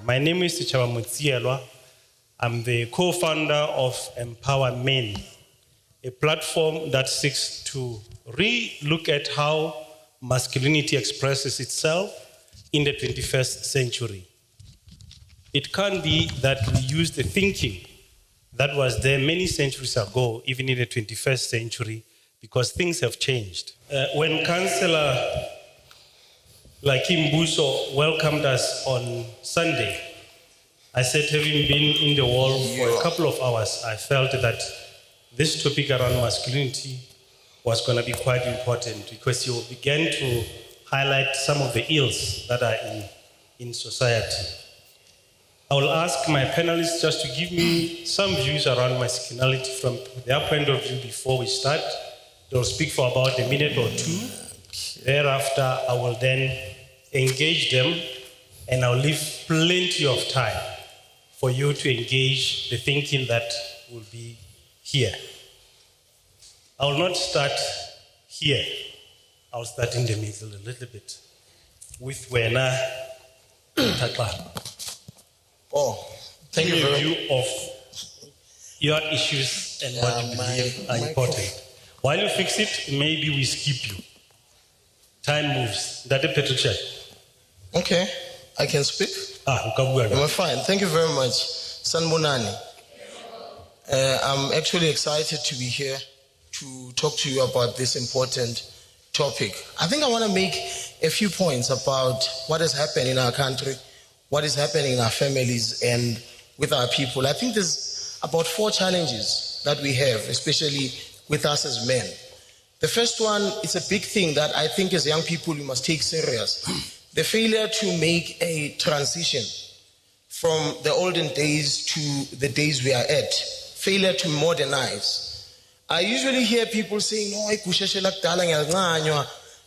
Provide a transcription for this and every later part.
My name is EmpowaMen. I'm the co-founder of EmpowaMen, a platform that seeks to re-look at how masculinity expresses itself in the 21st century. It can't be that we use the thinking that was there many centuries ago, even in the 21st century, because things have changed. When Councillor Lakim Buso welcomed us on Sunday, I said, having been in the world for a couple of hours, I felt that this topic around masculinity was going to be quite important because you began to highlight some of the ills that are in society. I will ask my panelists just to give me some views around masculinity from their point of view before we start. They'll speak for about a minute or two. Thereafter, I will then engage them and I'll leave plenty of time for you to engage the thinking that will be here. I will not start here. I'll start in the middle a little bit with Wena Takla. Oh, thank you very much. Give me a view of your issues and what you believe are important. While you fix it, maybe we skip you. Time moves. That is Petrusha. Okay, I can speak. We're fine. Thank you very much, Sanbonani. I'm actually excited to be here to talk to you about this important topic. I think I want to make a few points about what has happened in our country, what is happening in our families and with our people. I think there's about 4 challenges that we have, especially with us as men. The first one is a big thing that I think as young people we must take serious. The failure to make a transition from the olden days to the days we are at. Failure to modernize. I usually hear people saying, no,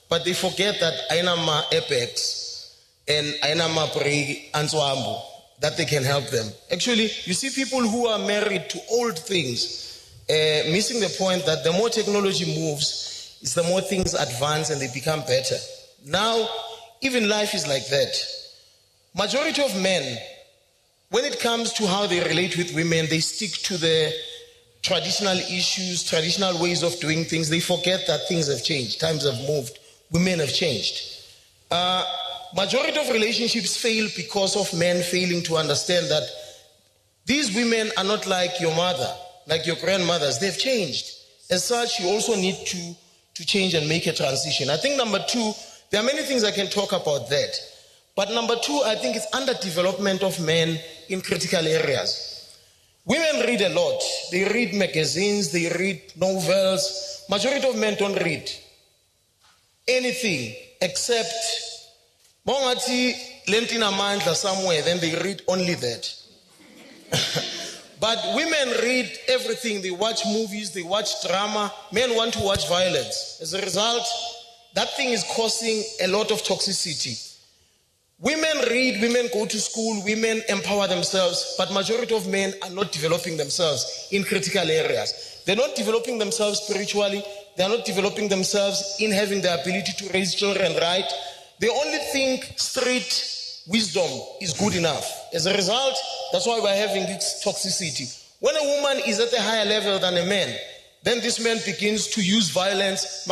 but they forget that ainama apex and ainama break answambu, that they can help them. Actually, you see people who are married to old things, missing the point that the more technology moves, is the more things advance and they become better. Now, even life is like that. Majority of men, when it comes to how they relate with women, they stick to the traditional issues, traditional ways of doing things. They forget that things have changed, times have moved, women have changed. Majority of relationships fail because of men failing to understand that these women are not like your mother, like your grandmothers. They've changed. As such, you also need to change and make a transition. I think number 2, there are many things I can talk about that. But number 2, I think it's underdevelopment of men in critical areas. Women read a lot. They read magazines, they read novels. Majority of men don't read anything except Bongati Lentina Mandla somewhere, then they read only that. But women read everything. They watch movies, they watch drama. Men want to watch violence. As a result, that thing is causing a lot of toxicity. Women read, women go to school, women empower themselves, but majority of men are not developing themselves in critical areas. They're not developing themselves spiritually. They're not developing themselves in having the ability to raise children right. They only think street wisdom is good enough. As a result, that's why we're having this toxicity. When a woman is at a higher level than a man, then this man begins to use violence.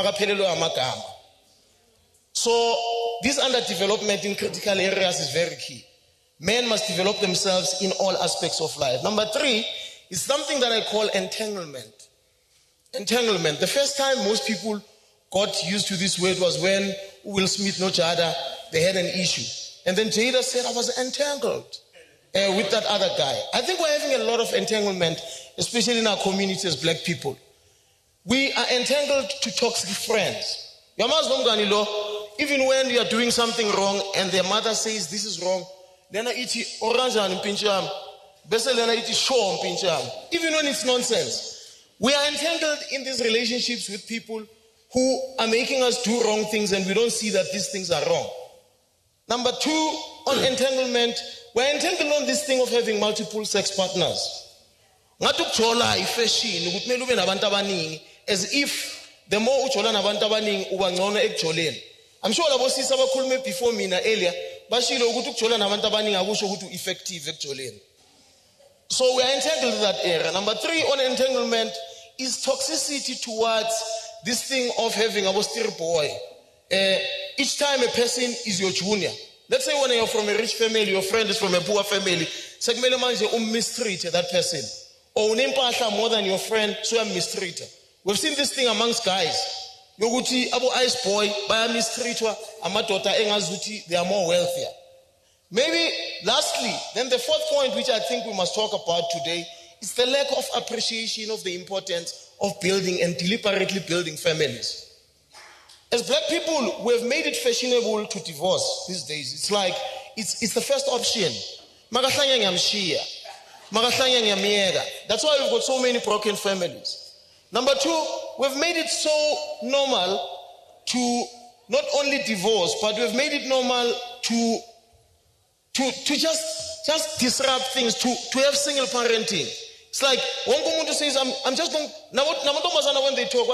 So this underdevelopment in critical areas is very key. Men must develop themselves in all aspects of life. Number 3 is something that I call entanglement. Entanglement. The first time most people got used to this word was when Will Smith and Jada, they had an issue. And then Jada said, I was entangled with that other guy. I think we're having a lot of entanglement, especially in our community as black people. We are entangled to toxic friends. Even when you are doing something wrong and their mother says this is wrong, then I eat orange and pincham. Even when it's nonsense. We are entangled in these relationships with people who are making us do wrong things and we don't see that these things are wrong. Number 2, on entanglement, we're entangled on this thing of having multiple sex partners. As if the more ujola nabantu abaningi uba ngcono ekujoleni. I'm sure labo sisi abakhulume before mina earlier bashilo ukuthi ukujola nabantu abaningi akusho ukuthi effective ekujoleni. So we are entangled in that area. Number 3 on entanglement is toxicity towards this thing of having a steer boy. Each time a person is your junior. Let's say when you're from a rich family, your friend is from a poor family. Sekumele manje mistreat that person. Or unempahla more than your friend, so I'm mistreated. We've seen this thing amongst guys. Yoguti abo ice boy baya mistreatwa amadota engazuthi they are more wealthier. Maybe lastly, then the 4th point which I think we must talk about today is the lack of appreciation of the importance of building and deliberately building families. As black people, we have made it fashionable to divorce these days. It's like, it's the first option. Magahlanya ngiyamshiya. Magahlanya ngiyamyeka. That's why we've got so many broken families. Number 2, we've made it so normal to not only divorce, but we've made it normal to just disrupt things, to have single parenting. It's like, one umuntu says, I'm just going, namantombazana when they talk,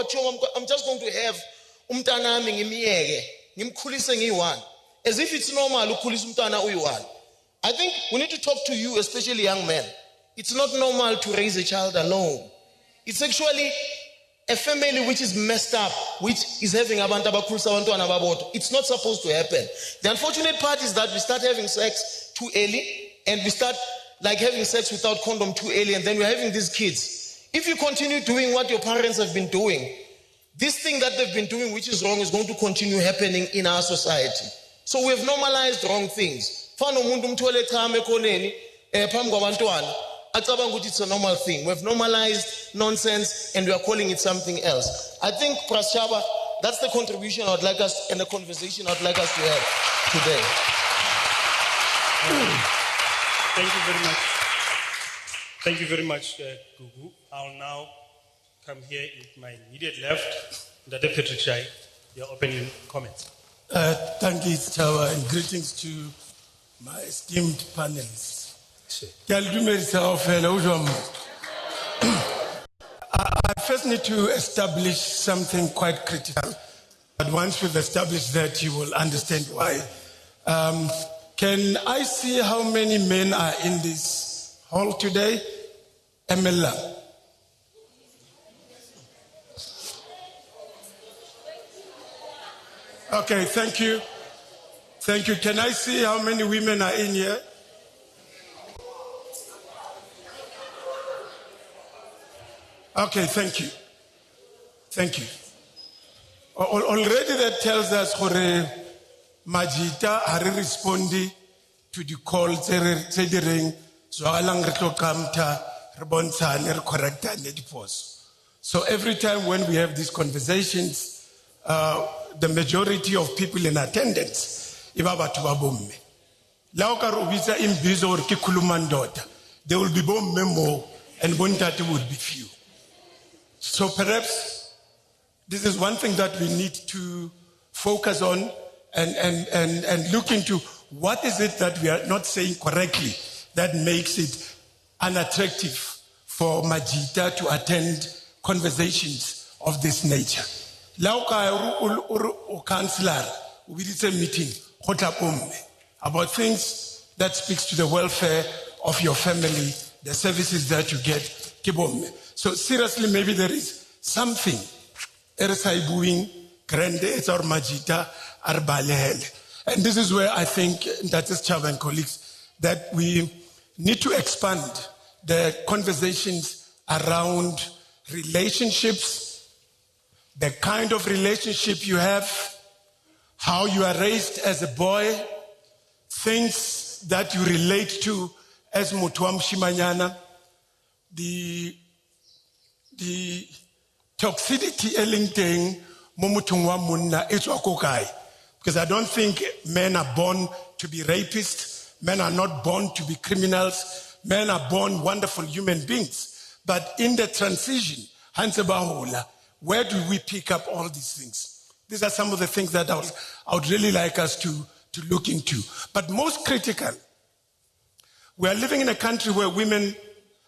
I'm just going to have umntanami ngimiyeke, ngimkhulise ngiyi-one. As if it's normal ukukhulisa umntana uyi-one. I think we need to talk to you, especially young men. It's not normal to raise a child alone. It's actually a family which is messed up, which is having abantu abakhulisa abantwana babodwa. It's not supposed to happen. The unfortunate part is that we start having sex too early, and we start like having sex without condom too early, and then we're having these kids. If you continue doing what your parents have been doing, this thing that they've been doing which is wrong is going to continue happening in our society. So we have normalized wrong things. Fana umuntu umthole echame ekhoneni phambi kwabantwana acabanga ukuthi it's a normal thing. We have normalized nonsense and we are calling it something else. I think, Praschaba, that's the contribution I would like us and the conversation I would like us to have today. Thank you very much. Thank you very much, Gugu. I'll now come here with my immediate left, Dr. Petrichai, your opening comments. Thank you, Chawa, and greetings to my esteemed panelists. I first need to establish something quite critical, but once we've established that, you will understand why. Can I see how many men are in this hall today? MLA. Okay, thank you. Thank you. Can I see how many women are in here? Okay, thank you. Thank you. Already that tells us Hore Majita are responding to the call ring so So every time when we have these conversations, the majority of people in attendance, there will be bomb memo and bontati would be few. So perhaps this is one thing that we need to focus on and look into what is it that we are not saying correctly that makes it unattractive for Majita to attend conversations of this nature. Councillor, we did a meeting about things that speaks to the welfare of your family, the services that you get. So seriously, maybe there is something. Eresaibuing, Grande, or Majita, Arbalehele. And this is where I think, that is Chava and colleagues, that we need to expand the conversations around relationships, the kind of relationship you have, how you are raised as a boy, things that you relate to as Mutuam Shimanyana, the toxicity elinting Momutungwa Munna Etwakokai. Because I don't think men are born to be rapists, men are not born to be criminals, men are born wonderful human beings. But in the transition, where do we pick up all these things? These are some of the things that I would really like us to look into. But most critical, we are living in a country where women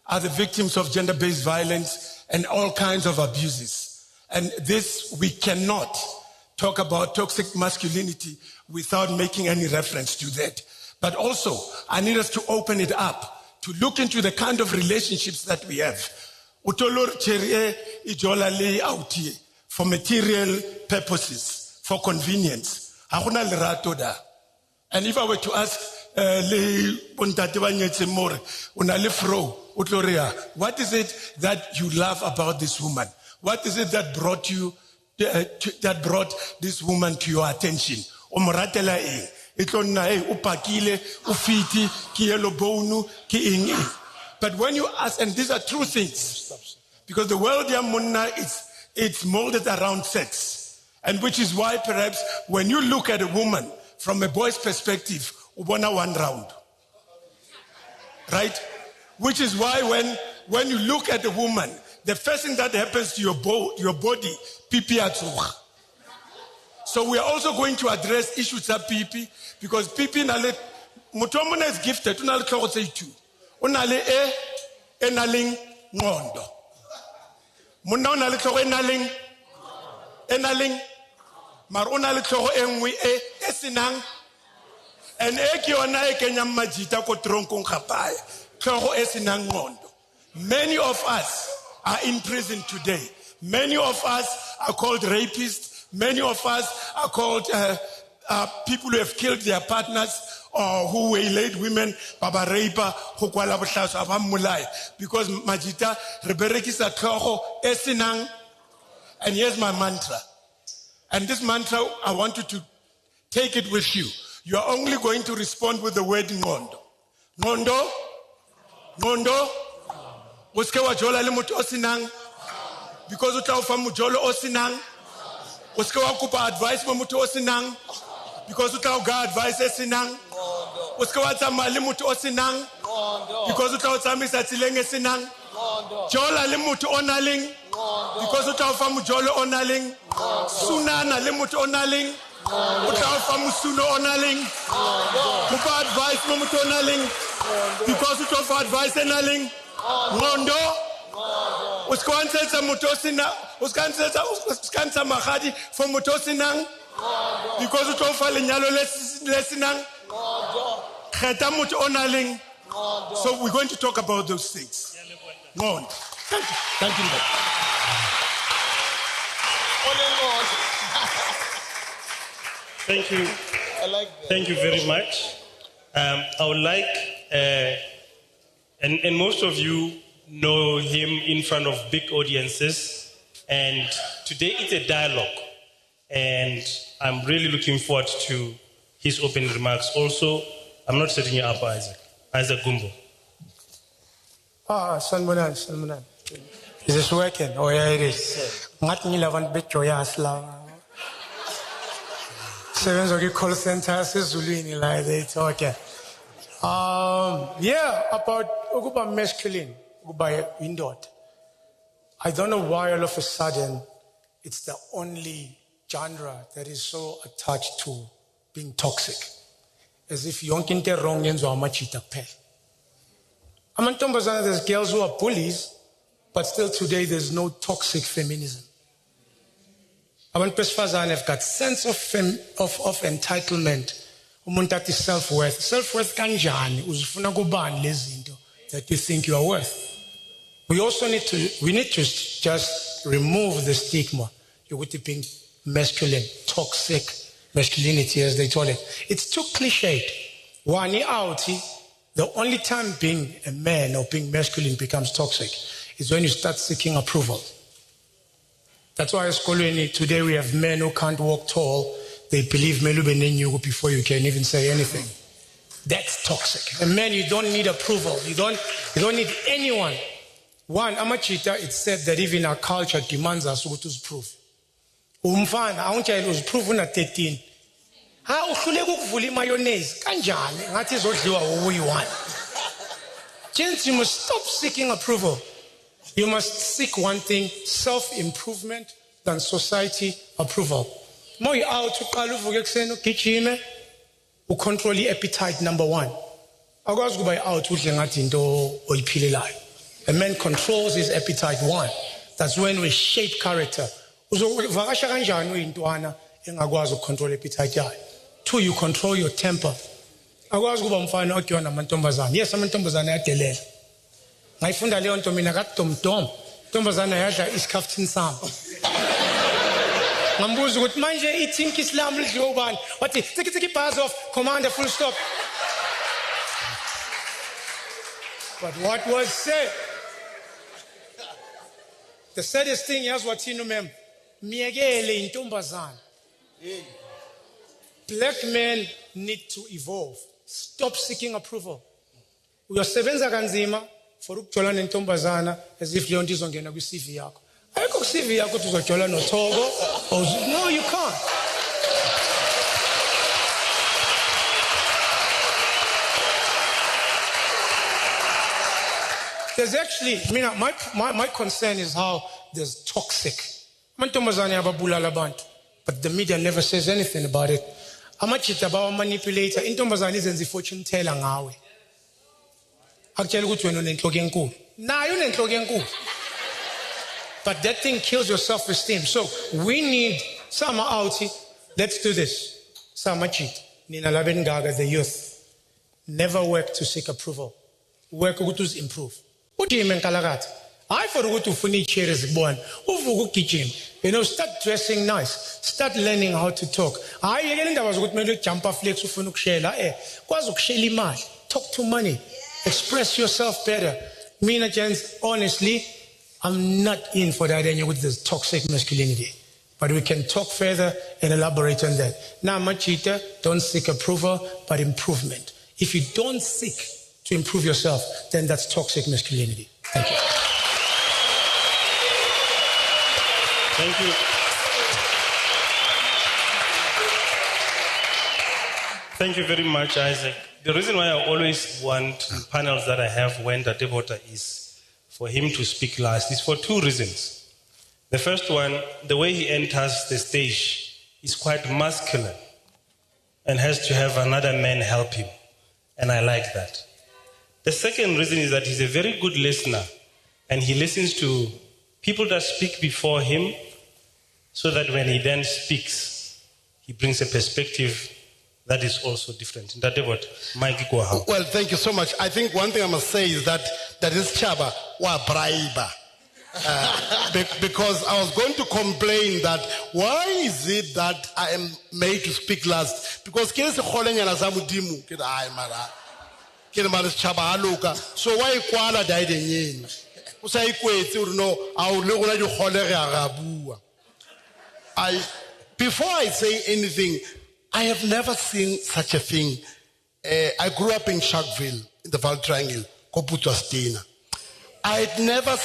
are the victims of gender-based violence and all kinds of abuses. And this, we cannot talk about toxic masculinity without making any reference to that. But also, I need us to open it up, to look into the kind of relationships that we have. Utolor cherie ijola le autie for material purposes, for convenience. Hakuna lerato da. And if I were to ask le bontate ba nyetse more, una le fro, utloria, what is it that you love about this woman? What is it that brought you that brought this woman to your attention? Omoratela e. Itlonna e upakile, ufiti, ki yellow bonu, ki ing. But when you ask, and these are true things, because the world yamunna it's molded around sex, and which is why perhaps when you look at a woman from a boy's perspective, ubona one round, right? Which is why when you look at a woman, the first thing that happens to your body, pipi atsuga. So we are also going to address issues of pipi, because pipi nale mutomona is gifted. Unale kloro say two. Unale enaling ngondo. Muna unale kloro enaling mar unale kloro engwi esinang. And ekiona ekenyam majita ko tronkong kapaya. Kloro esinang ngondo. Many of us are in prison today. Many of us are called rapists. Many of us are called people who have killed their partners or who waylaid women, baba raper, because majita reberekisa kloho esinang. And here's my mantra. And this mantra, I want you to take it with you. You are only going to respond with the word ngondo. Ngondo? Ngondo? Uske wajola le mutu osinang? Because utaufa mujolo osinang? Uske wakupa advice mo mutu osinang? Because utauga advice esinang? Uske watama le mutu osinang? Because utautami satilenge sinang? Jola le mutu onaling? Because utaufa mujolo onaling? Sunana le mutu onaling? Utaufa musuno onaling? Kupa advice mo mutu onaling? Because utaufa advice enaling? Ngondo? Uskwansetsa mutosina, uskansetsa mahadi for mutosinang? Because utofa lenyalo lesinang? Kheta mutu onaling? So we're going to talk about those things. Ngondo. Thank you. Thank you. Thank you. I like that. Thank you very much. I would like, and most of you know him in front of big audiences, and today it's a dialogue, and I'm really looking forward to his opening remarks. Also, I'm not setting you up, Isaac Gumbo. Sanmunan. Is this working? Oh, yeah, it is. Ngathi ngilavan bejoyous la. Seven of call centers Zulwini like that. Okay. Yeah, about ukuba masculine, ukuba indot. I don't know why all of a sudden it's the only genre that is so attached to being toxic. As if yonke into wrong yenziwa amachita kuphela. Amantombazana, there's girls who are bullies, but still today there's no toxic feminism. Abantu besifazane have got sense of entitlement. Umuntu athi self-worth. Self-worth kanjani? Uzifuna kubani lezinto that you think you are worth? We also need to just remove the stigma. Yokuthi being masculine, toxic masculinity as they call it. It's too cliched. Wani outi. The only time being a man or being masculine becomes toxic is when you start seeking approval. That's why today we have men who can't walk tall. They believe melube before you can even say anything. That's toxic. A man, you don't need approval. You don't need anyone. One, amachita, it's said that even our culture demands us to prove. Umfana, awunjayela uziprove una 13. Uhluleka ukuvula mayonnaise kanjani ngathi izodliwa uyi1. Gents, you must stop seeking approval. You must seek one thing, self-improvement than society approval. Moyi out uqala uvuke ekseni ugijime ucontrol appetite number 1. Akwazi kuba out udle ngathi into oyiphilelayo. A man controls his appetite 1. That's when we shape character. Uzovakasha kanjani uyintwana engakwazi ukucontrol appetite yayo. Two, you control your temper. Akwazi ukuba umfana okuyona amantombazana. Yes, amantombazana ayadelela. Ngayifunda leyo nto mina kaDomdom. Intombazana yadla isikhafuthini sami. Ngambuza ukuthi manje iThink Islam lidliwe ubani? Wathi tiki bars off, commander full stop. But what was said? The saddest thing is what you know, ma'am. Miyekele intombazana. Black men need to evolve. Stop seeking approval. Uyasebenza kanzima for ukujola nentombazana as if leyo nto izongena kwi-CV yakho. Ayikho ku-CV yakho ukuthi uzojola noThogo. No, you can't. There's actually, my concern is how there's toxic. Amantombazane ababulala abantu, but the media never says anything about it. Amachita bawa manipulator, intombazane izenza fortune teller ngawe. Akutshela ukuthi wena unenhloko enkulu. Nayo unenhloko enkulu. But that thing kills your self-esteem. So we need some out. Let's do this. Samachit, nina labengaga the youth. Never work to seek approval. Work to improve. What do you mean, Kalagata? I for to funi chairs born. Uvugu kitchen. Start dressing nice. Start learning how to talk. I again that was good me jump off flex ufunuk shela. Kwazu ksheli mal. Talk to money. Express yourself better. Mina gents, honestly, I'm not in for that any with this toxic masculinity. But we can talk further and elaborate on that. Now, Machita, don't seek approval, but improvement. If you don't seek to improve yourself, then that's toxic masculinity. Thank you. Thank you. Thank you very much, Isaac. The reason why I always want panels that I have when the debater is for him to speak last is for two reasons. The first one, the way he enters the stage is quite masculine and has to have another man help him. And I like that. The second reason is that he's a very good listener and he listens to people that speak before him so that when he then speaks, he brings a perspective that is also different. Mike, go ahead. Well, thank you so much. I think one thing I must say is that this Chaba was bribe. Because I was going to complain that why is it that I am made to speak last? Because so why kwala died in before I say anything, I have never seen such a thing. I grew up in Sharkville, in the Val Triangle, Koputwa Stena. I'd never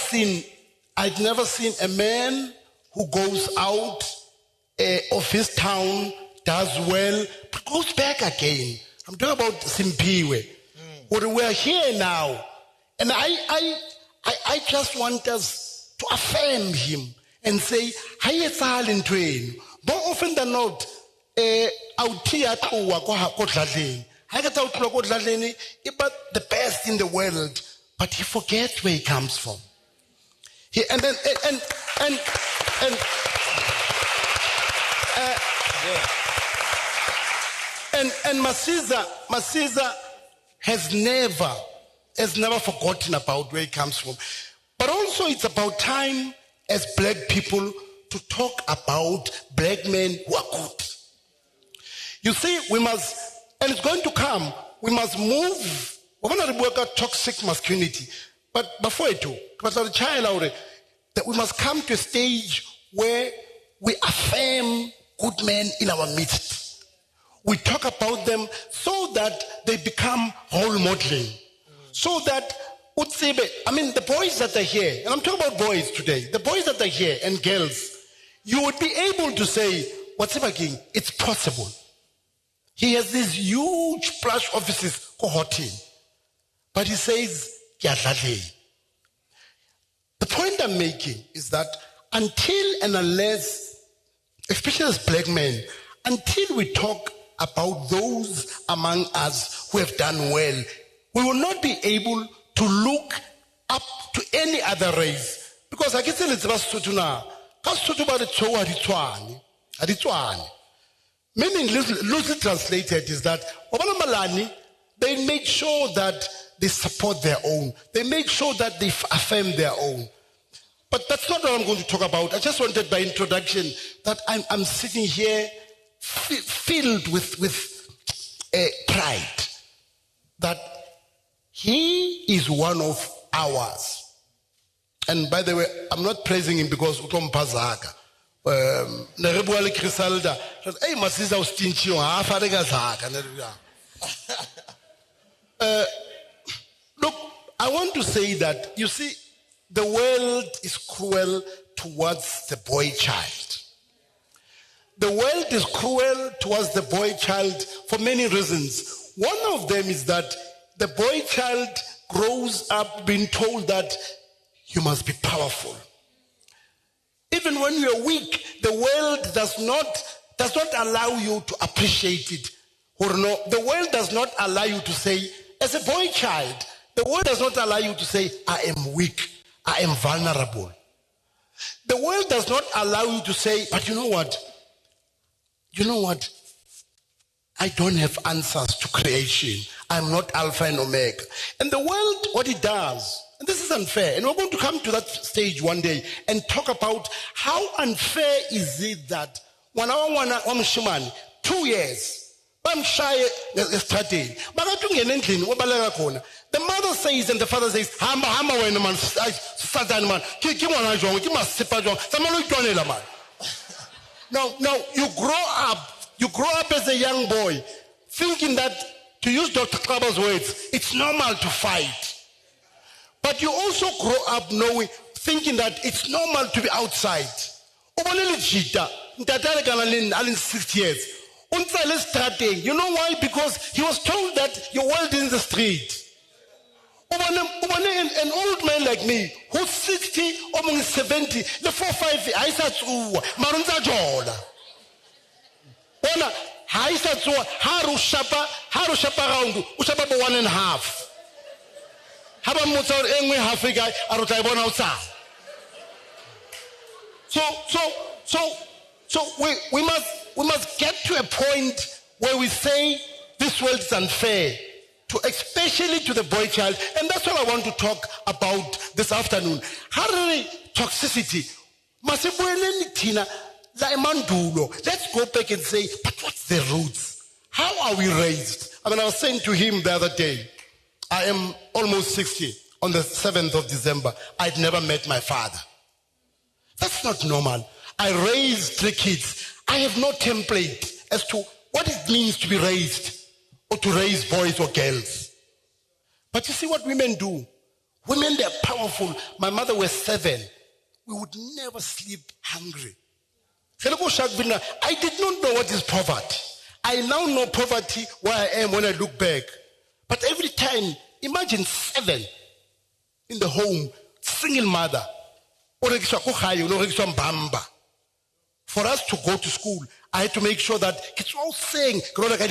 seen a man who goes out of his town, does well, but goes back again. I'm talking about Simpiwe. But we're here now. And I just want us to affirm him and say, more often than not, but the best in the world, but he forgets where he comes from. And Masiza has never forgotten about where he comes from. But also it's about time as black people to talk about black men who are good. You see, we must, and it's going to come, we must move. We're going to work out toxic masculinity. But before it too, that we must come to a stage where we affirm good men in our midst. We talk about them so that they become role modeling. So that, the boys that are here, and I'm talking about boys today, the boys that are here and girls, you would be able to say, whatever king, it's possible. He has these huge plush offices, cohorting. But he says, the point I'm making is that until and unless, especially as black men, until we talk about those among us who have done well, we will not be able to look up to any other race. Because I can tell it's about Sotuna. Meaning, loosely translated, is that Obana Malani, they make sure that they support their own. They make sure that they affirm their own. But that's not what I'm going to talk about. I just wanted by introduction that I'm sitting here filled with pride that he is one of ours. And by the way, I'm not praising him because Utom Pazaka. Nerebuali Crisalda, hey, Masisa Ustinchio, look, I want to say that, you see, the world is cruel towards the boy child. The world is cruel towards the boy child for many reasons. One of them is that the boy child grows up being told that you must be powerful. Even when you are weak, the world does not allow you to appreciate it. Or no, the world does not allow you to say, as a boy child, the world does not allow you to say, I am weak, I am vulnerable. The world does not allow you to say, but you know what? I don't have answers to creation. I'm not Alpha and Omega. And the world, what it does, and this is unfair, and we're going to come to that stage one day and talk about how unfair is it that when I want 2 years, I'm shy starting. The mother says and the father says, Hamba when man Satan man, Now you grow up as a young boy thinking that, to use Dr. Klaber's words, it's normal to fight. But you also grow up thinking that it's normal to be outside. Ubalele Jita, Alin 6 years. Starting. You know why? Because he was told that your world is in the street. An old man like me, who's 60, almost 70, the 4-5, I said, Marunza Jola. I said, Haru Shapa round, Ushapa 1.5. Haba Mutsar Engwe Africa, Arutaibon outside. So we must get to a point where we say this world is unfair, especially to the boy child, and that's what I want to talk about this afternoon. Harari toxicity. Let's go back and say, but what's the roots? How are we raised? I was saying to him the other day, I am almost 60 on the 7th of December. I'd never met my father. That's not normal. I raised 3 kids. I have no template as to what it means to be raised or to raise boys or girls. But you see what women do? Women, they're powerful. My mother was 7. We would never sleep hungry. I did not know what is poverty. I now know poverty where I am when I look back. But every time, imagine 7 in the home, single mother. For us to go to school, I had to make sure that it's all saying, what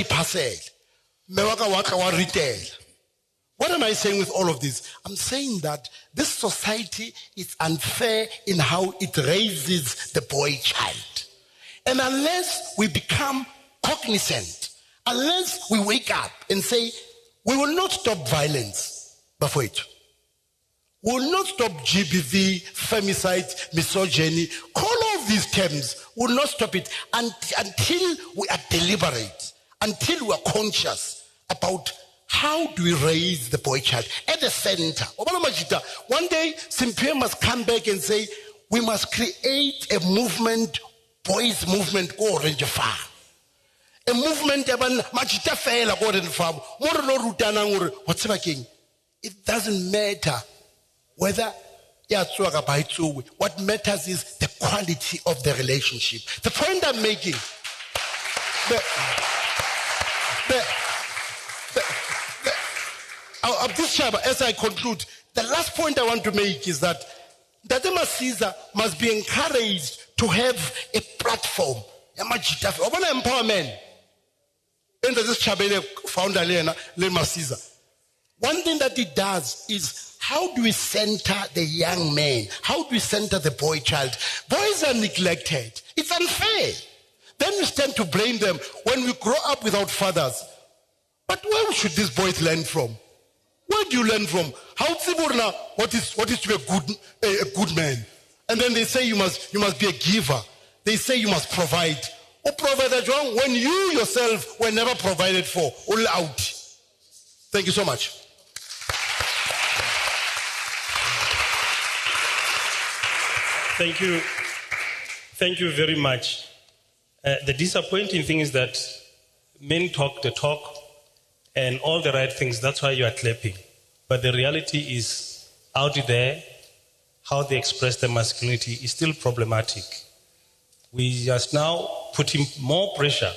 am I saying with all of this? I'm saying that this society is unfair in how it raises the boy child. And unless we become cognizant, unless we wake up and say, we will not stop violence, but wait. We will not stop GBV, femicide, misogyny, all of these terms, we will not stop it until we are deliberate, until we are conscious about how do we raise the boy child at the center. One day, Simpia must come back and say, we must create a movement, boys movement, or Ranger Farm. A movement machita fela go in farm. What's king? It doesn't matter whether what matters is the quality of the relationship. The point I'm making, of this chapter, as I conclude, the last point I want to make is that Dadema Caesar must be encouraged to have a platform. EmpowaMen. And this chapter founder Lema Caesar. One thing that it does is, how do we center the young man? How do we center the boy child? Boys are neglected. It's unfair. Then we stand to blame them when we grow up without fathers. But where should these boys learn from? Where do you learn from? How what is to be a good man? And then they say you must be a giver. They say you must provide. Or provide when you yourself were never provided for. All out. Thank you so much. Thank you. Thank you very much. The disappointing thing is that men talk the talk and all the right things. That's why you are clapping. But the reality is out there, how they express their masculinity is still problematic. We just now putting more pressure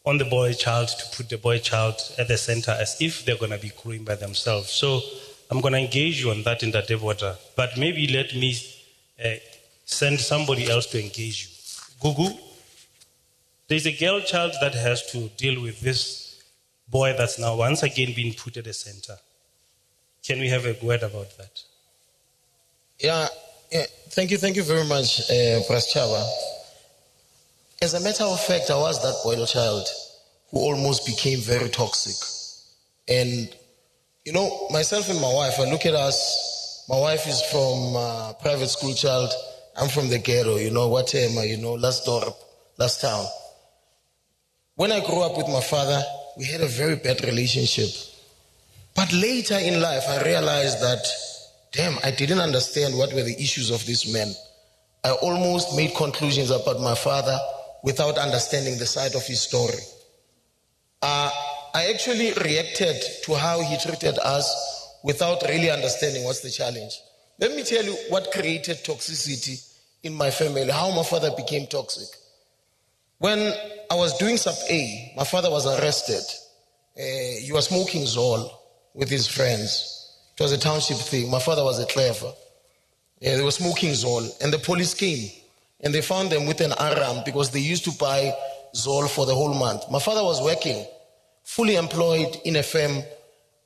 on the boy child to put the boy child at the center as if they're going to be growing by themselves. So I'm going to engage you on that in the Deepwater. But maybe let me send somebody else to engage you. Gugu, there's a girl child that has to deal with this boy that's now once again being put at the center. Can we have a word about that? Yeah. Thank you very much, Praschava. As a matter of fact, I was that boy child who almost became very toxic. And, myself and my wife, I look at us, my wife is from private school child, I'm from the ghetto, last door, last town. When I grew up with my father, we had a very bad relationship. But later in life, I realized that, I didn't understand what were the issues of this man. I almost made conclusions about my father without understanding the side of his story. I actually reacted to how he treated us without really understanding what's the challenge. Let me tell you what created toxicity in my family, how my father became toxic. When I was doing sub A, my father was arrested. He was smoking Zol with his friends. It was a township thing. My father was a clever. They were smoking Zol, and the police came, and they found them with an aram because they used to buy Zol for the whole month. My father was working, fully employed in a firm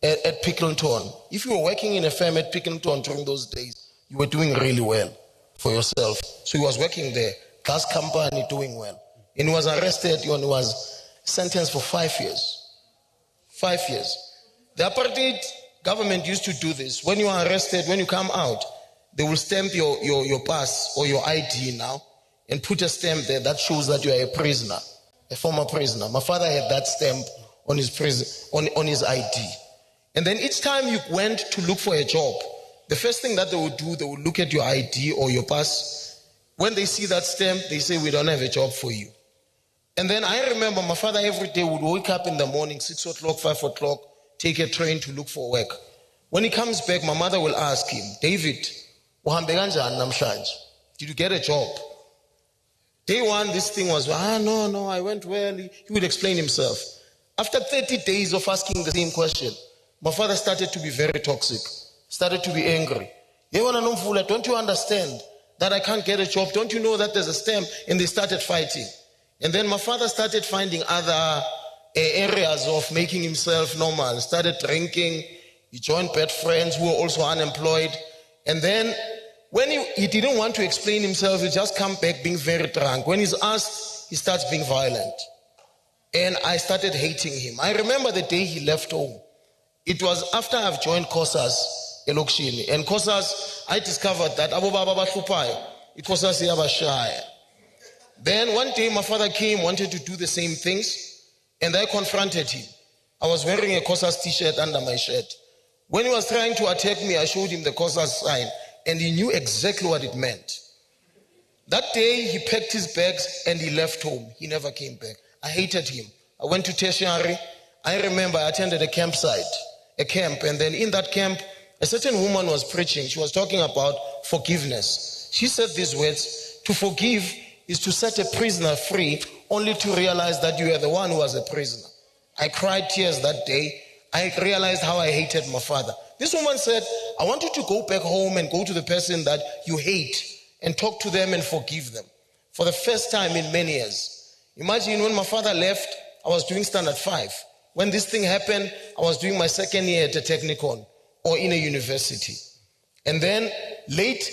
at Pickleton. If you were working in a firm at Pickleton during those days, you were doing really well for yourself. So he was working there, gas company, doing well. And he was arrested and he was sentenced for 5 years. 5 years. The apartheid government used to do this. When you are arrested, when you come out, they will stamp your pass or your ID now and put a stamp there that shows that you are a prisoner, a former prisoner. My father had that stamp on his on his ID. And then each time you went to look for a job, the first thing that they would do, they would look at your ID or your pass. When they see that stamp, they say, we don't have a job for you. And then I remember my father every day would wake up in the morning, 6 o'clock, 5 o'clock, take a train to look for work. When he comes back, my mother will ask him, David, did you get a job? Day one, this thing was, no, I went well. He would explain himself. After 30 days of asking the same question, my father started to be very toxic, started to be angry. Don't you understand that I can't get a job? Don't you know that there's a stamp? And they started fighting. And then my father started finding other areas of making himself normal, started drinking. He joined bad friends who were also unemployed. And then when he didn't want to explain himself, he just come back being very drunk. When he's asked, he starts being violent. And I started hating him. I remember the day he left home. It was after I've joined Kosas Elokshini. And Kosas, I discovered that Abu Baba Bashupai, it was us Yabashaya. Then one day my father came, wanted to do the same things, and I confronted him. I was wearing a Kosas t-shirt under my shirt. When he was trying to attack me, I showed him the Kosas sign, and he knew exactly what it meant. That day, he packed his bags and he left home. He never came back. I hated him. I went to tertiary. I remember I attended a camp, and then in that camp, a certain woman was preaching. She was talking about forgiveness. She said these words, to forgive is to set a prisoner free only to realize that you are the one who was a prisoner. I cried tears that day. I realized how I hated my father. This woman said, I want you to go back home and go to the person that you hate and talk to them and forgive them. For the first time in many years. Imagine when my father left, I was doing standard 5. When this thing happened, I was doing my second year at a technicon or in a university. And then late,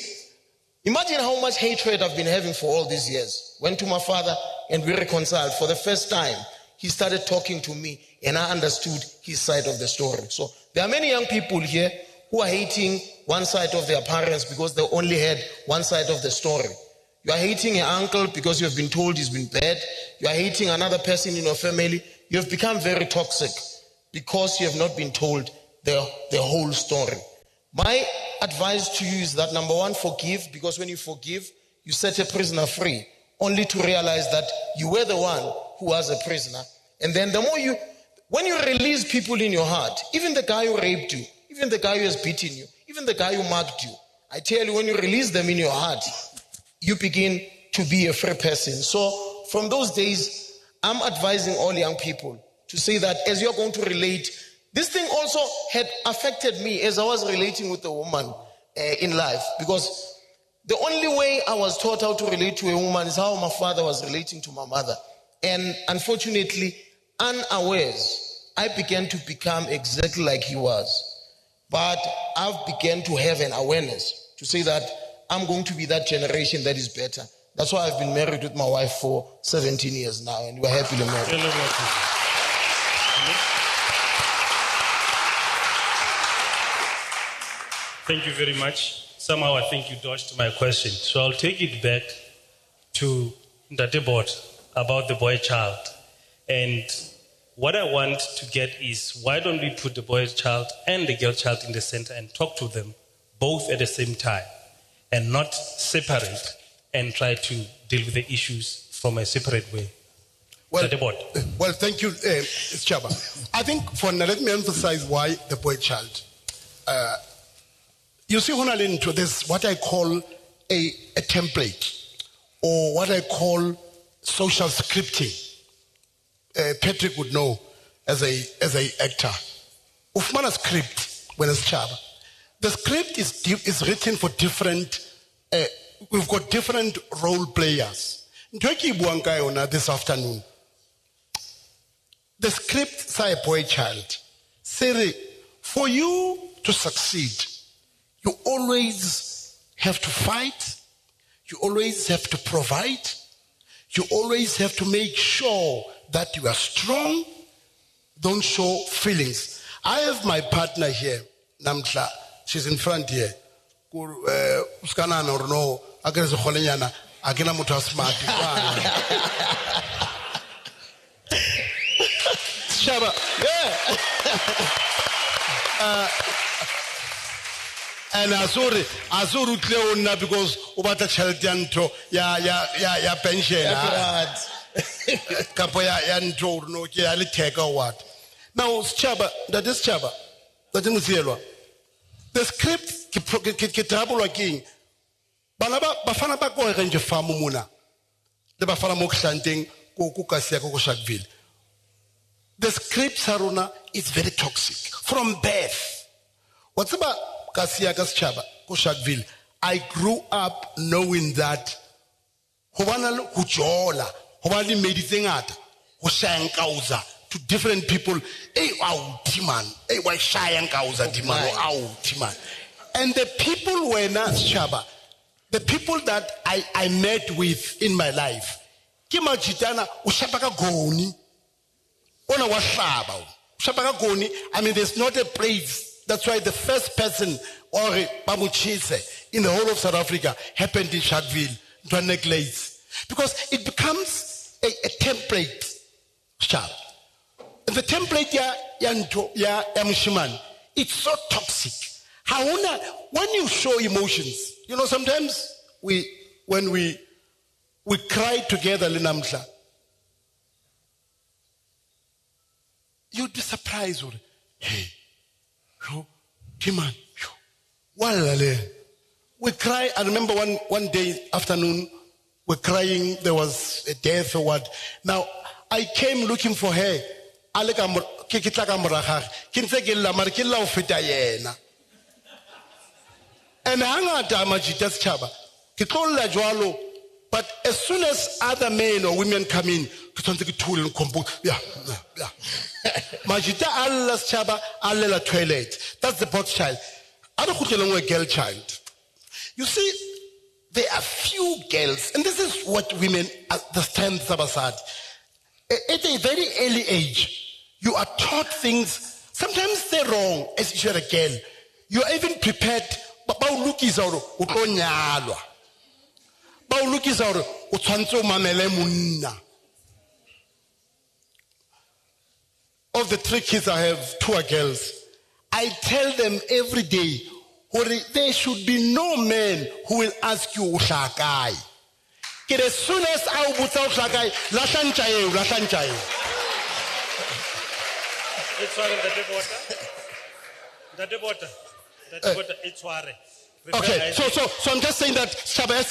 imagine how much hatred I've been having for all these years. Went to my father and we reconciled, for the first time, he started talking to me and I understood his side of the story. So there are many young people here who are hating one side of their parents because they only had one side of the story. You are hating your uncle because you have been told he's been bad. You are hating another person in your family. You have become very toxic because you have not been told the whole story. My advice to you is that, number one, forgive, because when you forgive, you set a prisoner free, only to realize that you were the one who was a prisoner. And then when you release people in your heart, even the guy who raped you, even the guy who has beaten you, even the guy who mugged you, I tell you, when you release them in your heart, you begin to be a free person. So from those days, I'm advising all young people to say that as you're going to relate, this thing also had affected me as I was relating with a woman in life, because the only way I was taught how to relate to a woman is how my father was relating to my mother. And unfortunately, unawares, I began to become exactly like he was. But I've begun to have an awareness to say that I'm going to be that generation that is better. That's why I've been married with my wife for 17 years now, and we're happily married. Thank you very much. Somehow I think you dodged my question. So I'll take it back to the debate about the boy child. And what I want to get is, why don't we put the boy child and the girl child in the center and talk to them both at the same time, and not separate and try to deal with the issues from a separate way? Well, thank you, Chaba. I think let me emphasize why the boy child. You see, when I lean into this, what I call a template, or what I call social scripting. Patrick would know as a actor. Ufmana script when it's Chaba. The script is written for different. We've got different role players. This afternoon. The script say a boy child. Say, for you to succeed, you always have to fight. You always have to provide. You always have to make sure that you are strong. Don't show feelings. I have my partner here, Namtla. She's in front here. Uskana or no, against the Holeniana, Agina Mutasmart. Shaba, yeah. And Azuru Cleona, because Ubata Chaldianto, ya pension. Kapoya Yanto, no, ya take a what. Now, Chaba, that is Chaba. That is Zero. The script, Kitabula King, Banaba, Bafanaba go range of Famumuna. The Bafana Mokshanting, Kukasia Koshakville. The script, Saruna, is very toxic. From birth. What's about Kasiakas Chaba, Koshakville? I grew up knowing that Hovanal Huchola, Hovali Meditengata, Hoshankauza, to different people, Timan, why Shayankauza, Timan, Timan. And the people were not Chaba, the people that I met with in my life, Kimachitana, Ushabaka Goni, Ona Washaba, Ushabaka Goni, I mean, there's not a place. That's why the first person, or Bamuchise, in the whole of South Africa, happened in Sharpeville, Dwanek Lace. Because it becomes a template. And the template, it's so toxic. When you show emotions, sometimes when we cry together, Linamsha, you'd be surprised. Hey. Timan, we cry. I remember one day afternoon, we're crying. There was a death or what. Now I came looking for her. And but as soon as other men or women come in, Majita Allah's Chaba, Allah toilet. That's the both child. I don't put along a girl child. You see, there are few girls, and this is what women understand, Sabasad. At a very early age, you are taught things, sometimes they're wrong, as if you're a girl. You are even prepared, of the 3 kids I have, 2 are girls. I tell them every day, there should be no man who will ask you, Ushakai. As soon as I will tell Ushakai, Lashanchaye. It's water, it's water. Okay, so I'm just saying that Chaba,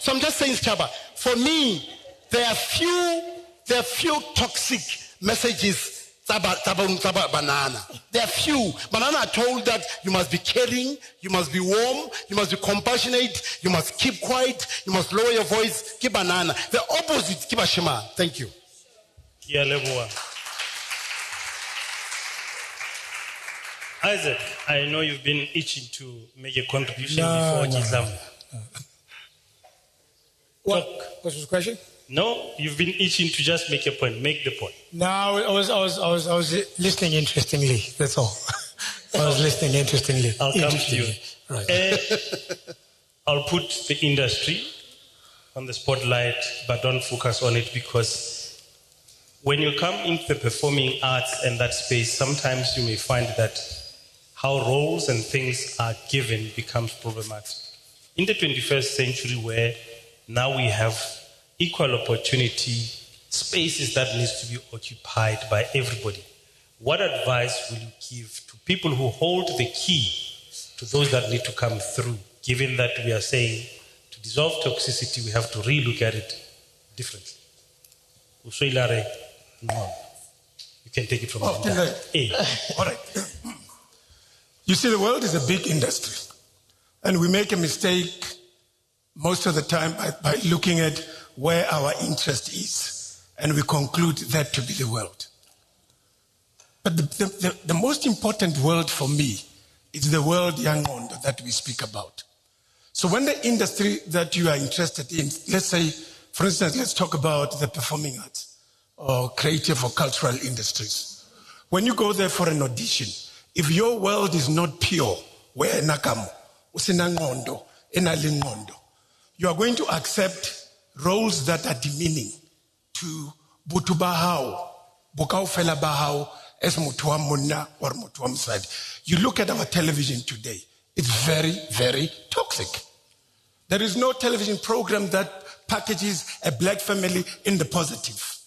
so I'm just saying, Chaba, for me, there are few toxic messages. Banana. There are few. Banana are told that you must be caring, you must be warm, you must be compassionate, you must keep quiet, you must lower your voice. Keep banana. The opposite, keep a shema. Thank you. Isaac, I know you've been itching to make a contribution before Jizam. What was the question? No, you've been itching to just make a point. Make the point. No, I was listening interestingly. That's all. I was listening interestingly. I'll come to you. Right. I'll put the industry on the spotlight, but don't focus on it, because when you come into the performing arts and that space, sometimes you may find that how roles and things are given becomes problematic. In the 21st century, where now we have equal opportunity, spaces that needs to be occupied by everybody, what advice will you give to people who hold the key to those that need to come through, given that we are saying to dissolve toxicity, we have to relook at it differently? You can take it from there. All right. You see, the world is a big industry, and we make a mistake most of the time by looking at where our interest is, and we conclude that to be the world. But the most important world for me is the world Yangondo that we speak about. So when the industry that you are interested in, let's say, for instance, let's talk about the performing arts or creative or cultural industries. When you go there for an audition, if your world is not pure, where nakamo, usinangondo, enalingondo, you are going to accept roles that are demeaning to butu bahao, bukao fela bahao, as mutua munna or mutua msad. You look at our television today, it's very, very toxic. There is no television program that packages a black family in the positive.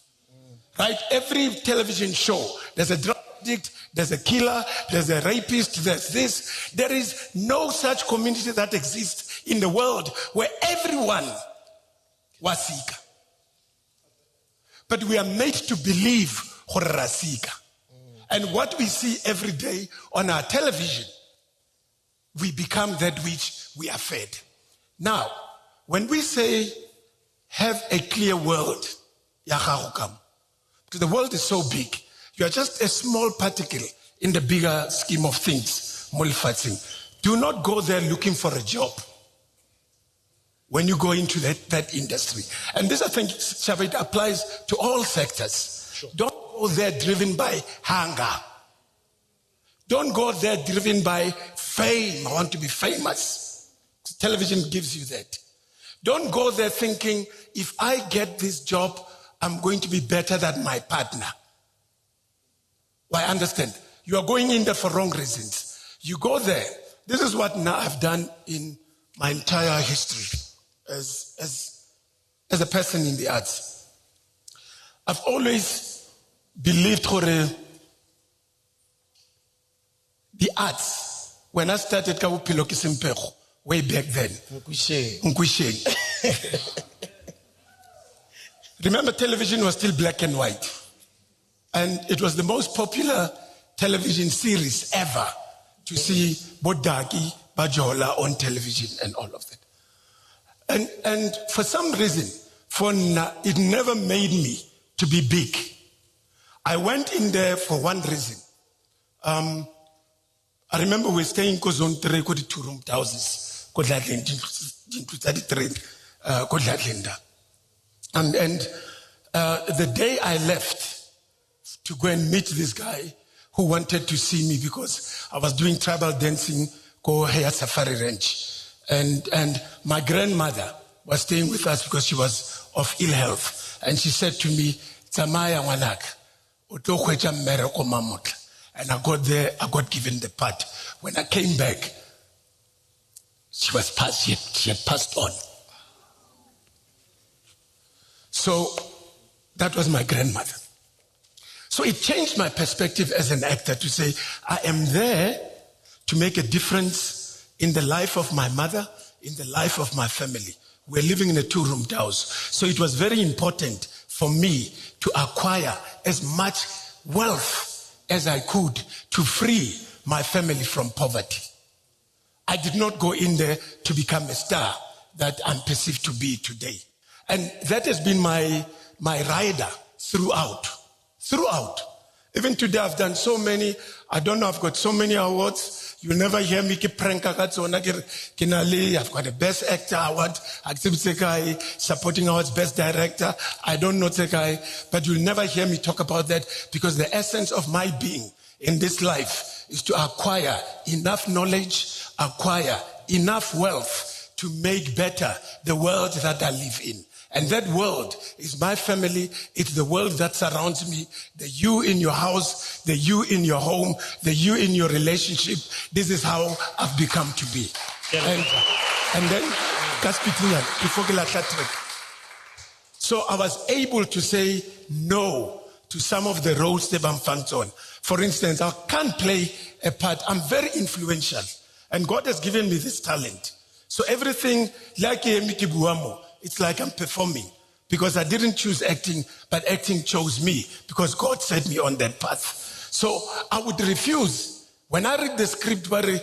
Right? Every television show, there's a drug addict, there's a killer, there's a rapist, there's this. There is no such community that exists in the world where everyone wasika. But we are made to believe horasika. And what we see every day on our television, we become that which we are fed. Now, when we say have a clear world, because the world is so big, you are just a small particle in the bigger scheme of things. Do not go there looking for a job when you go into that industry. And this, I think, Shabbat, applies to all sectors. Sure. Don't go there driven by hunger. Don't go there driven by fame. I want to be famous. Television gives you that. Don't go there thinking, if I get this job, I'm going to be better than my partner. Well, I understand. You are going in there for wrong reasons. You go there. This is what now I've done in my entire history as a person in the arts. I've always believed the arts. When I started Kawupilo Kisimpeho, way back then. Remember, television was still black and white. And it was the most popular television series ever to see Bodaki, Bajola on television and all of that. And for some reason, it never made me to be big. I went in there for one reason. I remember we were staying in 2-room houses ko dladleng dintlo tsa diterene ko dladleng da. And the day I left to go and meet this guy who wanted to see me because I was doing tribal dancing ko Haya Safari Ranch. And my grandmother was staying with us because she was of ill health. And she said to me, Tsamaya ngwanaka, o tlo hwetša mmereko mamotla. And I got there, I got given the part. When I came back, she had passed on. So that was my grandmother. So it changed my perspective as an actor to say, I am there to make a difference in the life of my mother, in the life of my family. We're living in a 2-room house. So it was very important for me to acquire as much wealth as I could to free my family from poverty. I did not go in there to become a star that I'm perceived to be today. And that has been my rider throughout. Even today I've done so many, I don't know, I've got so many awards. You'll never hear me keep prank. I've got a best actor award, supporting awards, best director. I don't know Tsekai, but you'll never hear me talk about that because the essence of my being in this life is to acquire enough knowledge, acquire enough wealth to make better the world that I live in. And that world is my family. It's the world that surrounds me. The you in your house, the you in your home, the you in your relationship. This is how I've become to be. And then, so I was able to say no to some of the roles that I'm on. For instance, I can't play a part. I'm very influential. And God has given me this talent. So everything, like it's like I'm performing because I didn't choose acting, but acting chose me because God set me on that path. So I would refuse. When I read the script, I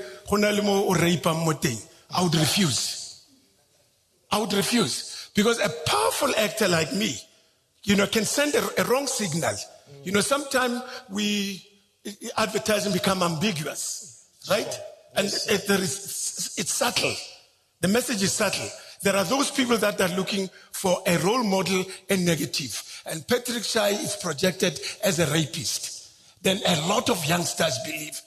would refuse. Because a powerful actor like me, can send a wrong signal. Sometimes advertising become ambiguous, right? And it's subtle. The message is subtle. There are those people that are looking for a role model and negative. And Patrick Shai is projected as a rapist. Then a lot of youngsters believe,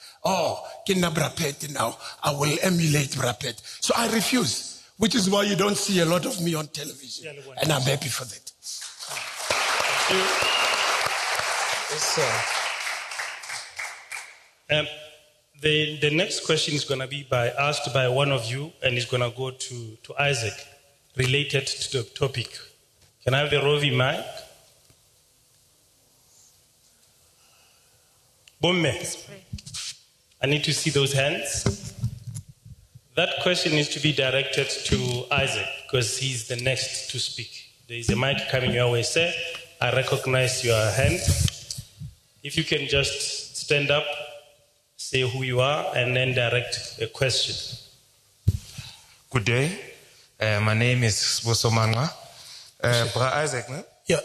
Kina Brapet now, I will emulate Brapet. So I refuse, which is why you don't see a lot of me on television. And I'm happy for that. Yes, sir. The next question is going to be asked by one of you, and it's going to go to Isaac, related to the topic. Can I have the roving mic? Bomme. I need to see those hands. That question needs to be directed to Isaac, because he's the next to speak. There is a mic coming your way, sir. I recognize your hand. If you can just stand up, say who you are, and then direct a question. Good day. My name is Bosomanga. Bra Isaac, no? Yeah.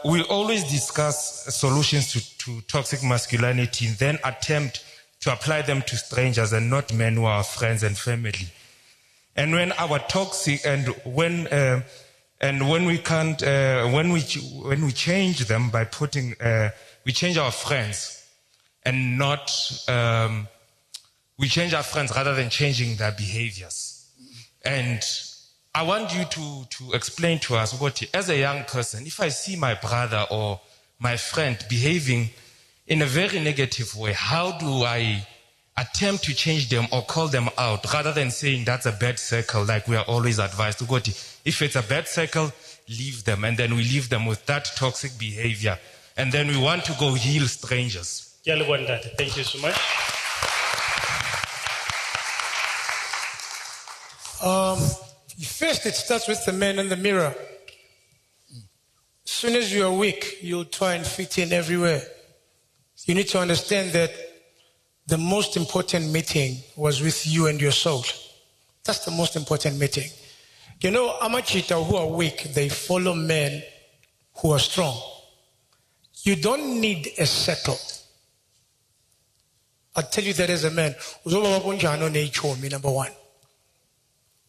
We always discuss solutions to toxic masculinity and then attempt to apply them to strangers and not men who are friends and family. And when our toxic when we change them by putting we change our friends. And not, we change our friends rather than changing their behaviors. And I want you to explain to us, as a young person, if I see my brother or my friend behaving in a very negative way, how do I attempt to change them or call them out rather than saying that's a bad circle, like we are always advised to go to? If it's a bad circle, leave them. And then we leave them with that toxic behavior. And then we want to go heal strangers. Thank you so much. First, it starts with the man in the mirror. As soon as you are weak, you'll try and fit in everywhere. You need to understand that the most important meeting was with you and your soul. That's the most important meeting. Amachita who are weak, they follow men who are strong. You don't need a circle. I'll tell you that as a man. Number one.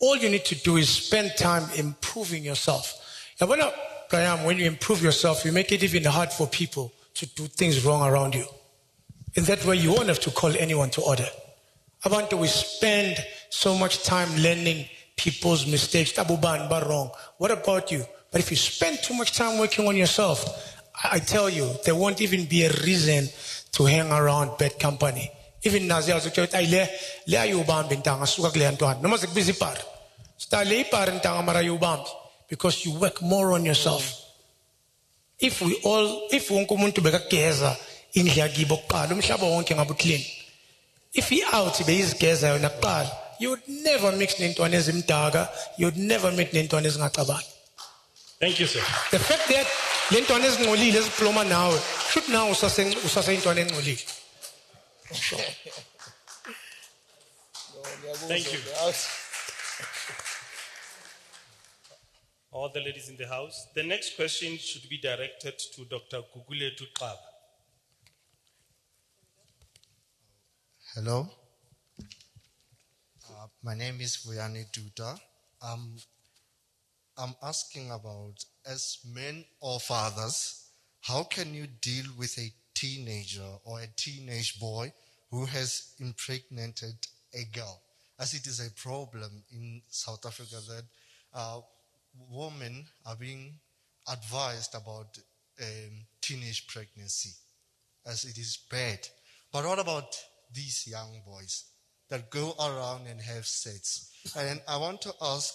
All you need to do is spend time improving yourself. And when you improve yourself, you make it even hard for people to do things wrong around you. In that way, you won't have to call anyone to order. Abantu, we spend so much time learning people's mistakes. Tabuban, but wrong. What about you? But if you spend too much time working on yourself, I tell you, there won't even be a reason to hang around bad company. Even Nazia was le ayu bambi ntanga suka kule antoan. Noma busy par. Sta le par ntanga mara yu bambi because you work more on yourself. If wonke umuntu bekageza indlu yakibo kuqala umhlaba wonke ngabe clean. If he out beyizigeza yona kuqala, you would never mix nentwana ezimdaka, you would never meet nentwana ezingacabani. Thank you, sir. The fact that lentwana ezingcolile eziploma nawe, should now usase intwana engcolile. Thank you. All the ladies in the house. The next question should be directed to Dr. Gugule Tuqaba. Hello. My name is Vuyani Duda. I'm asking about, as men or fathers, how can you deal with a teenager or a teenage boy who has impregnated a girl? As it is a problem in South Africa that women are being advised about teenage pregnancy, as it is bad. But what about these young boys that go around and have sex? And I want to ask,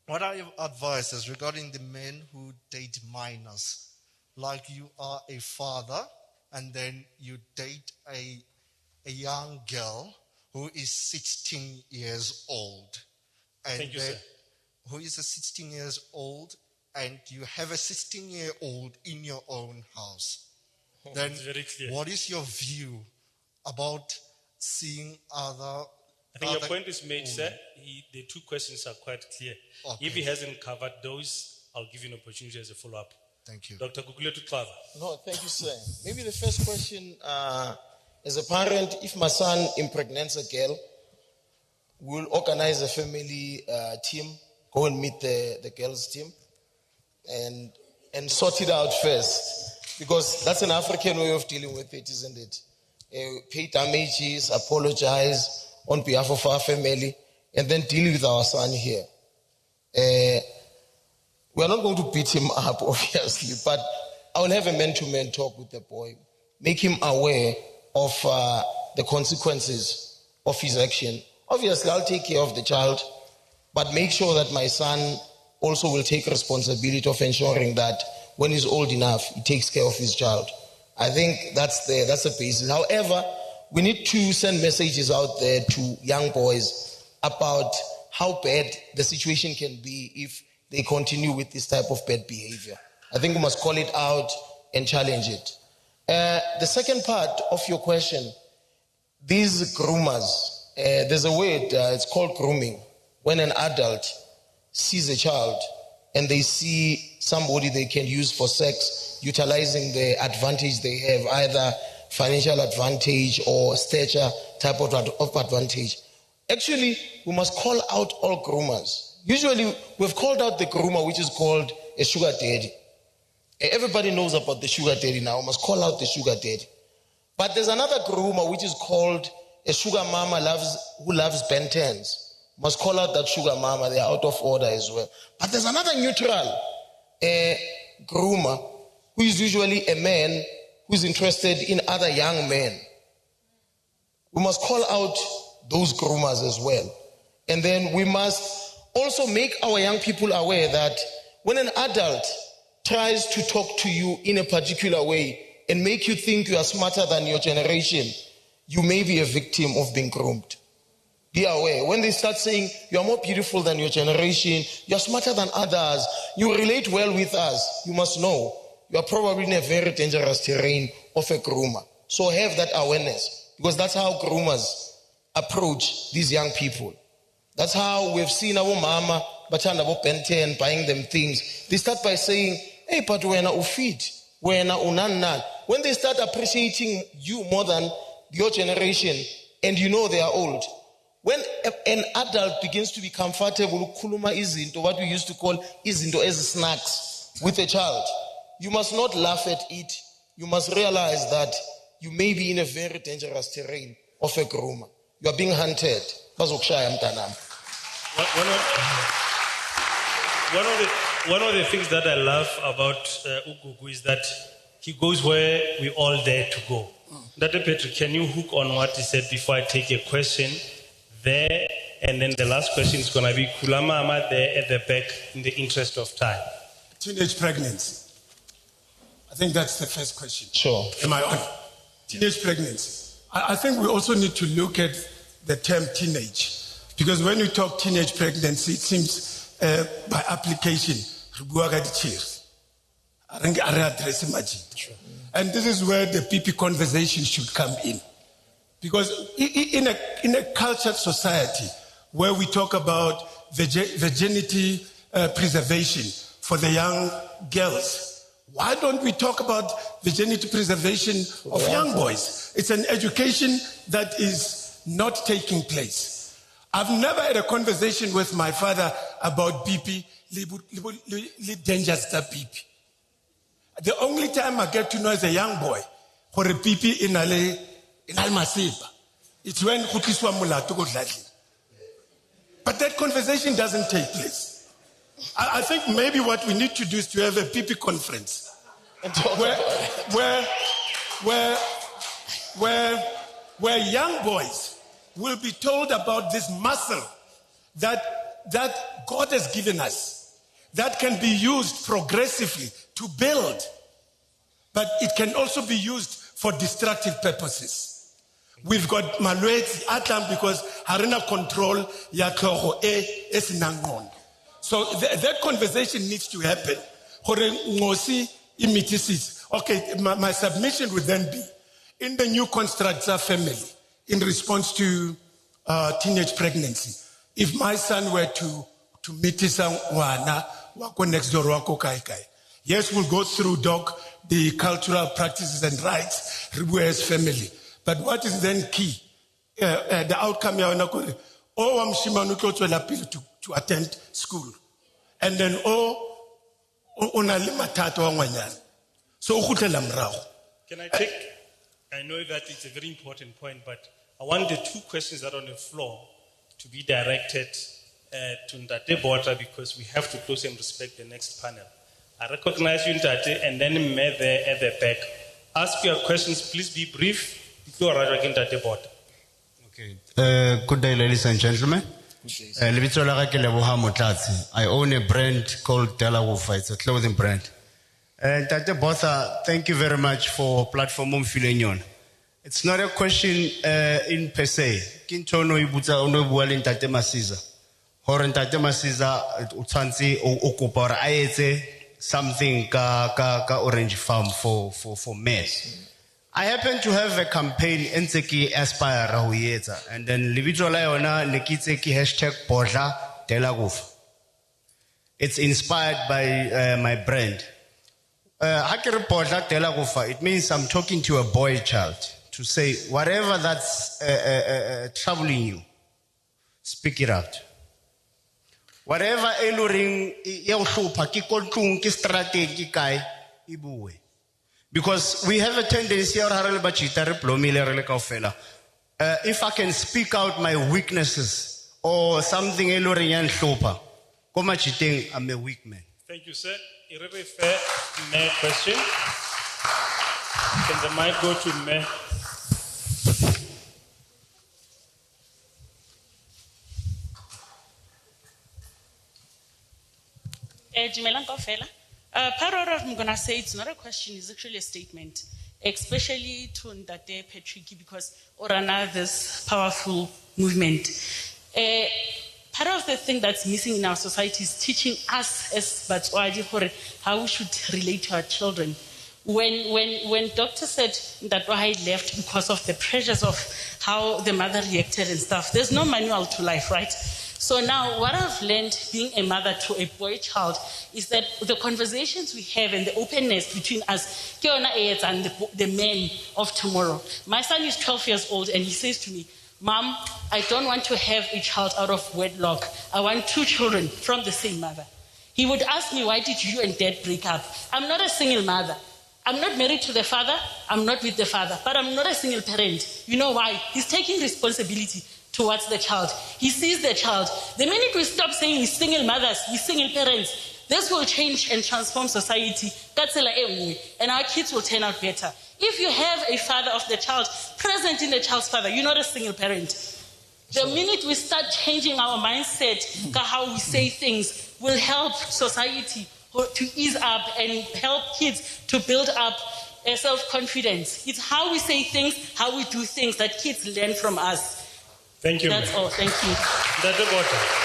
what are your advices regarding the men who date minors? Like you are a father and then you date a young girl who is 16 years old. And Thank you, sir. Who is a 16 years old, and you have a 16-year-old in your own house. Then It's very clear. what is your view about seeing other... I think your point is made, sir. The two questions are quite clear. Okay. If he hasn't covered those, I'll give you an opportunity as a follow-up. Thank you. Dr. Gugule Tuqaba. No, thank you, sir. Maybe the first question, as a parent, if my son impregnates a girl, we'll organize a family team, go and meet the girls' team, and sort it out first. Because that's an African way of dealing with it, isn't it? Pay damages, apologize on behalf of our family, and then deal with our son here. We are not going to beat him up, obviously, but I will have a man-to-man talk with the boy, make him aware of the consequences of his action. Obviously, I'll take care of the child, but make sure that my son also will take responsibility of ensuring that when he's old enough, he takes care of his child. I think that's the basis. However, we need to send messages out there to young boys about how bad the situation can be if they continue with this type of bad behavior. I think we must call it out and challenge it. The second part of your question, these groomers, there's a word, it's called grooming. When an adult sees a child and they see somebody they can use for sex, utilizing the advantage they have, either financial advantage or stature type of advantage. Actually, we must call out all groomers. Usually, we've called out the groomer, which is called a sugar daddy. Everybody knows about the sugar daddy now. We must call out the sugar daddy. But there's another groomer, which is called a sugar mama who loves Ben 10s. Must call out that sugar mama. They're out of order as well. But there's another neutral groomer, who is usually a man who is interested in other young men. We must call out those groomers as well. And then we must also make our young people aware that when an adult tries to talk to you in a particular way and make you think you are smarter than your generation, you may be a victim of being groomed. Be aware. When they start saying you are more beautiful than your generation, you are smarter than others, you relate well with us, you must know you are probably in a very dangerous terrain of a groomer. So have that awareness, because that's how groomers approach these young people. That's how we've seen our mama, Bachanda Ben 10, buying them things. They start by saying, hey, but when ufit, when unanna. When they start appreciating you more than your generation, and you know they are old, When an adult begins to be comfortable, ukhuluma izinto, what we used to call izinto as snacks with a child, you must not laugh at it. You must realize that you may be in a very dangerous terrain of a groomer. You are being hunted. Bazokushaya mntanami. One of the things that I love about Ugugu is that he goes where we all dare to go. Dr. Patrick, can you hook on what he said before I take a question there? And then the last question is going to be Kulama Ama there at the back in the interest of time. Teenage pregnancy. I think that's the first question. Sure. Am I on? Teenage pregnancy. I think we also need to look at the term teenage. Because when you talk teenage pregnancy, it seems by application, and this is where the PP conversation should come in. Because in a cultured society where we talk about virginity preservation for the young girls, why don't we talk about virginity preservation of young boys? It's an education that is not taking place. I've never had a conversation with my father about BP, dangers that BP. The only time I get to know as a young boy, for a PP in Almasiba, it's when Kutiswa Mula to go gladly. But that conversation doesn't take place. I think maybe what we need to do is to have a PP conference where young boys will be told about this muscle that God has given us, that can be used progressively to build, but it can also be used for destructive purposes. We've got malwetsi atlam because harina control ya tlhogo e sinangona. So that conversation needs to happen. Okay, my submission would then be, in the new constructs of family, in response to teenage pregnancy, if my son were to meet his wana wako next door wako kai, yes, we'll go through the cultural practices and rights as family. But what is then key? The outcome to attend school, and then so can I take? I know that it's a very important point, but I want the two questions that are on the floor to be directed to Ndate Bota, because we have to close and respect the next panel. I recognize you, Ndate, and then me there at the back. Ask your questions, please be brief. You are right, Ndate Bota. Okay. Good day, ladies and gentlemen. I own a brand called Delawufa. It's a clothing brand. Ndate Bota, thank you very much for platform Mfilenyon. It's not a question in per se. Kintono ibuta ono buali Ntate Masiza. Hore Ntate Masiza utsansi okupora ayetse something ka Orange Farm for mess. I happen to have a campaign Enseki Aspire Rahuyeta, and then Livito Leona Nikitseki #Bodla Delaguf. It's inspired by my brand. Hakere Bodla Delagufa, it means I'm talking to a boy child. To say, whatever that's troubling you, speak it out. Whatever eluring because we have a tendency, if I can speak out my weaknesses or something eluring and shopa, I'm a weak man. Thank you, sir. A very fair question. Can the mic go to me? Part of what I'm going to say, it's not a question, it's actually a statement, especially to Ndate Patrick, because Orana, this powerful movement. Part of the thing that's missing in our society is teaching us as Batswadi how we should relate to our children. When doctor said that I left because of the pressures of how the mother reacted and stuff, there's no manual to life, right? So now what I've learned being a mother to a boy child is that the conversations we have and the openness between us and the men of tomorrow. My son is 12 years old and he says to me, Mom, I don't want to have a child out of wedlock. I want 2 children from the same mother. He would ask me, why did you and Dad break up? I'm not a single mother. I'm not married to the father. I'm not with the father. But I'm not a single parent. You know why? He's taking responsibility towards the child. He sees the child. The minute we stop saying we're single mothers, we're single parents, this will change and transform society. And our kids will turn out better. If you have a father of the child present in the child's father, you're not a single parent. The minute we start changing our mindset, how we say things, will help society to ease up and help kids to build up self-confidence. It's how we say things, how we do things that kids learn from us. Thank you. That's all. Thank you.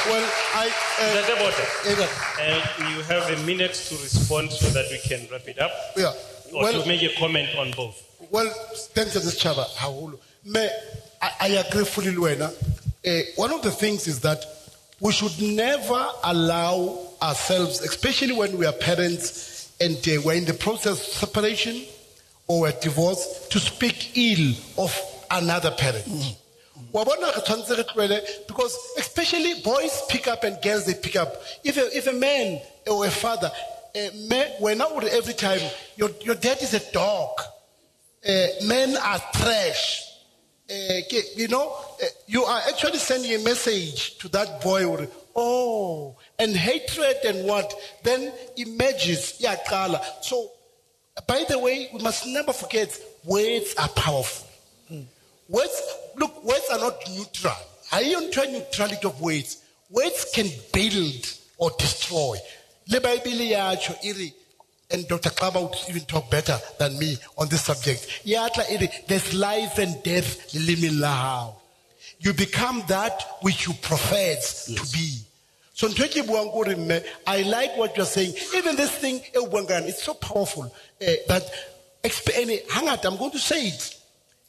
Well, you have a minute to respond so that we can wrap it up. Yeah. Or to make a comment on both. Well, thanks to this Chava. I agree fully, Luena. One of the things is that we should never allow ourselves, especially when we are parents and we're in the process of separation or a divorce, to speak ill of another parent. Because especially boys pick up and girls they pick up. If a man or a father, we're not every time your dad is a dog. Men are trash. You are actually sending a message to that boy. Oh, and hatred and what then emerges. So, by the way, we must never forget words are powerful. Words are not neutral. I don't try neutrality of words. Words can build or destroy. And Dr. Klaba would even talk better than me on this subject. There's life and death. You become that which you profess to be. So I like what you're saying. Even this thing, it's so powerful that I'm going to say it.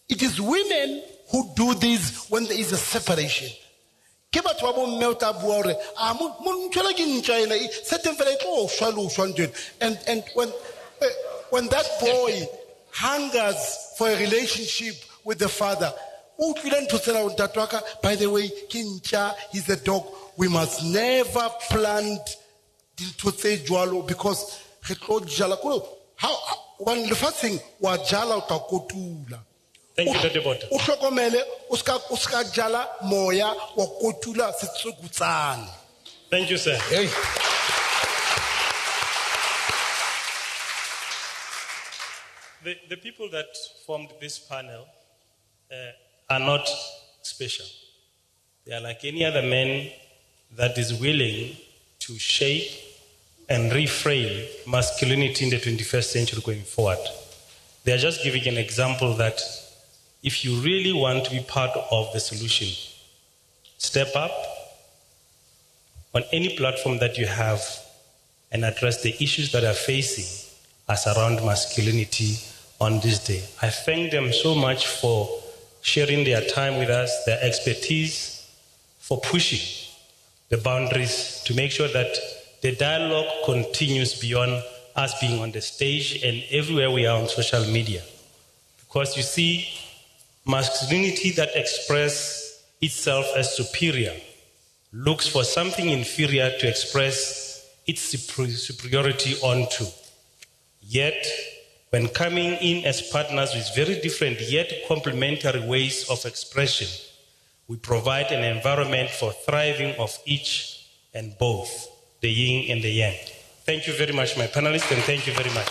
It is women who do this when there is a separation. And when that boy hungers for a relationship with the father, by the way, he's a dog. We must never plant into jwalo because when the first thing was jala utakotula. Thank you, Dr. Bota. Thank you, sir. Hey. The people that formed this panel are not special. They are like any other man that is willing to shape and reframe masculinity in the 21st century going forward. They are just giving an example that if you really want to be part of the solution, step up on any platform that you have and address the issues that are facing us around masculinity on this day. I thank them so much for sharing their time with us, their expertise, for pushing the boundaries to make sure that the dialogue continues beyond us being on the stage and everywhere we are on social media. Because you see, masculinity that expresses itself as superior looks for something inferior to express its superiority onto. Yet, when coming in as partners with very different yet complementary ways of expression, we provide an environment for thriving of each and both, the yin and the yang. Thank you very much, my panelists, and thank you very much.